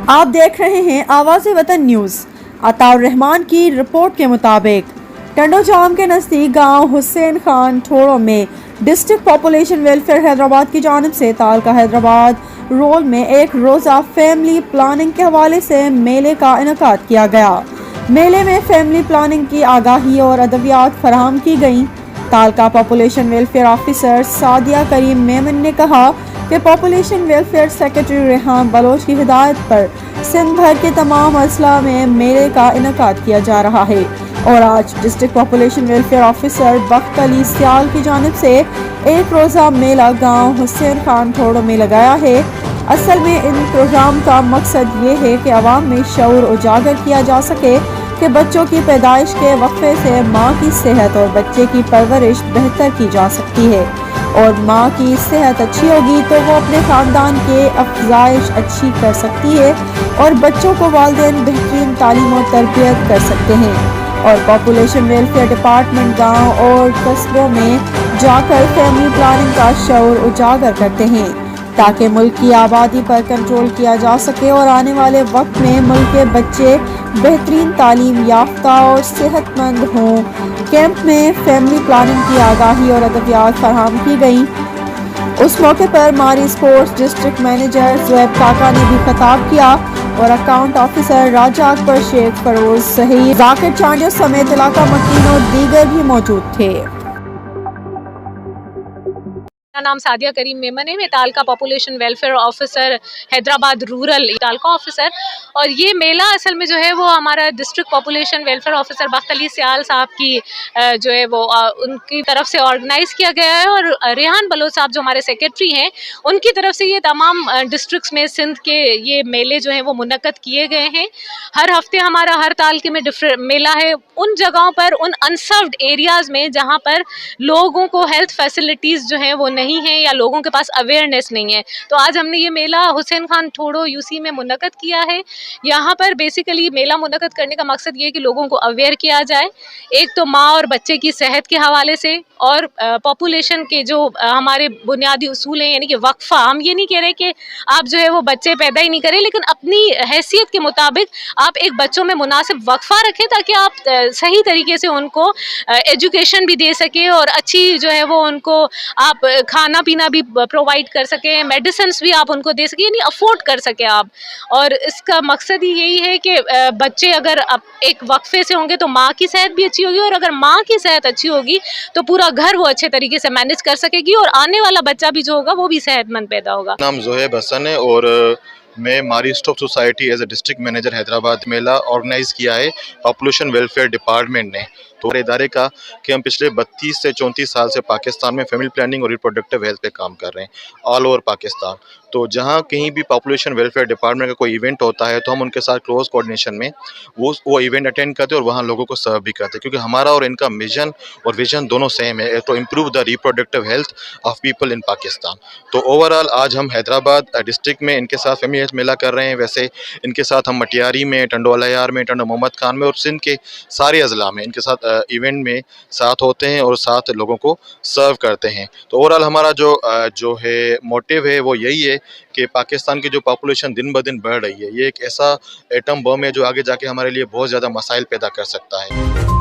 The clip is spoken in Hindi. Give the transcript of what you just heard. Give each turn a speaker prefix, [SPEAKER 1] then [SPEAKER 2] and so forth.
[SPEAKER 1] आप देख रहे हैं आवाज़ वतन न्यूज़। अताउर रहमान की रिपोर्ट के मुताबिक टंडो जाम के नज़दीक गांव हुसैन खान ठोड़ो में डिस्ट्रिक्ट पॉपुलेशन वेलफेयर हैदराबाद की जानिब से तालका हैदराबाद रोड में एक रोज़ा फैमिली प्लानिंग के हवाले से मेले का इनेकाद किया गया। मेले में फैमिली प्लानिंग की आगाही और अदवियात फराहम की गई। तालका population welfare officer Sadia Karim Memon ने कहा कि population welfare secretary Rehan Baloch की हिदायत पर सिंध भर के तमाम अजला में मेले का इनेकाद किया जा रहा है और आज district population welfare officer Bakht Ali सियाल की जानिब से एक रोज़ा मेला गांव हुसैन खान ठोड़ो में लगाया है। असल में इन प्रोग्राम का मकसद ये है कि अवाम में शऊर उजागर किया जा सके कि बच्चों की पैदाइश के वक्फे से माँ की सेहत और बच्चे की परवरिश बेहतर की जा सकती है और माँ की सेहत अच्छी होगी तो वो अपने ख़ानदान के अफजाइश अच्छी कर सकती है और बच्चों को वालिदैन बेहतरीन तालीम और तरबियत कर सकते हैं। और पॉपुलेशन वेलफेयर डिपार्टमेंट गांव और कस्बों में जाकर फैमिली प्लानिंग का शऊर उजागर करते हैं ताकि मुल्क की आबादी पर कंट्रोल किया जा सके और आने वाले वक्त में मुल्क के बच्चे बेहतरीन तालीम याफ्ता और सेहतमंद हों। कैंप में फैमिली प्लानिंग की आगाही और अदवियात फराहम की गई। उस मौके पर मारी स्पोर्ट्स डिस्ट्रिक्ट मैनेजर ज़ुएब काका ने भी खिताब किया और अकाउंट ऑफिसर राजा अकबर शेख फरोज सहित जाकिर चांडियो समेत इलाका मकीन और दीगर भी मौजूद थे।
[SPEAKER 2] मेरा नाम सादिया करीम मेमन है। मैं taluka population welfare officer Hyderabad rural taluka officer. और ये मेला असल में जो है वो हमारा district population welfare officer Bakht Ali Sial sahab की जो है वो उनकी तरफ से ऑर्गेनाइज किया गया है और रेहान बलोच साहब जो हमारे सेक्रेटरी हैं उनकी तरफ से ये तमाम डिस्ट्रिक्ट्स में सिंध के ये मेले जो हैं वो मुनक्कद किए गए हैं। हर हफ्ते हमारा हर तालके में डिफरेंट मेला है उन जगहों पर, उन अनसर्व्ड एरियाज़ में जहाँ पर लोगों को हेल्थ फैसिलिटीज़ जो हैं वो नहीं है या लोगों के पास अवेयरनेस नहीं है। तो आज हमने ये मेला हुसैन खान ठोड़ो यूसी में मुनक्कद किया है। यहाँ पर बेसिकली मेला मुनक्कद करने का मकसद ये है कि लोगों को अवेयर किया जाए, एक तो माँ और बच्चे की सेहत के हवाले से और पॉपुलेशन के जो हमारे बुनियादी उसूल हैं यानी कि वक्फा। हम ये नहीं कह रहे कि आप जो है वो बच्चे पैदा ही नहीं करें, लेकिन अपनी हैसियत के मुताबिक आप एक बच्चों में मुनासिब वक्फा रखें ताकि आप सही तरीके से उनको एजुकेशन भी दे सकें और अच्छी जो है वो उनको आप खाना पीना भी प्रोवाइड कर सकें, मेडिसिन्स भी आप उनको दे सकें, यानी अफोर्ड कर सकें आप। और इसका मकसद ही यही है कि बच्चे अगर एक वक्फे से होंगे तो माँ की सेहत भी अच्छी होगी और अगर माँ की सेहत अच्छी होगी तो पूरा घर वो अच्छे तरीके से मैनेज कर सकेगी और आने वाला बच्चा भी जो होगा वो भी सेहतमंद पैदा होगा।
[SPEAKER 3] नाम ज़ुएब हसन है और मैं Marie Stopes Society as a district manager Hyderabad mela organise किया है पॉपुलेशन वेलफेयर डिपार्टमेंट ने। तो हमारे इदारे का कि हम पिछले 32 से 34 साल से पाकिस्तान में फैमिली प्लानिंग और रिप्रोडक्टिव हेल्थ पे काम कर रहे हैं ऑल ओवर पाकिस्तान। तो जहाँ कहीं भी पॉपुलेशन वेलफेयर डिपार्टमेंट का कोई इवेंट होता है तो हम उनके साथ क्लोज कोऑर्डिनेशन में वो इवेंट अटेंड करते हैं और वहाँ लोगों को सर्व भी करते हैं, क्योंकि हमारा और इनका मिशन और विजन दोनों सेम है, तो improve the reproductive health of people in Pakistan. तो ओवरऑल आज हम हैदराबाद डिस्ट्रिक्ट में इनके साथ फैमिली हेल्थ मेला कर रहे हैं। वैसे इनके साथ हम मटियारी में, टंडो अलायार में, टंडो मोहम्मद खान में और सिंध के सारे अजला में इनके साथ इवेंट में साथ होते हैं और साथ लोगों को सर्व करते हैं। तो ओवरऑल हमारा जो है मोटिव है वो यही है कि पाकिस्तान की जो पॉपुलेशन दिन ब दिन बढ़ रही है, ये एक ऐसा एटम बम है जो आगे जाके हमारे लिए बहुत ज़्यादा मसाइल पैदा कर सकता है।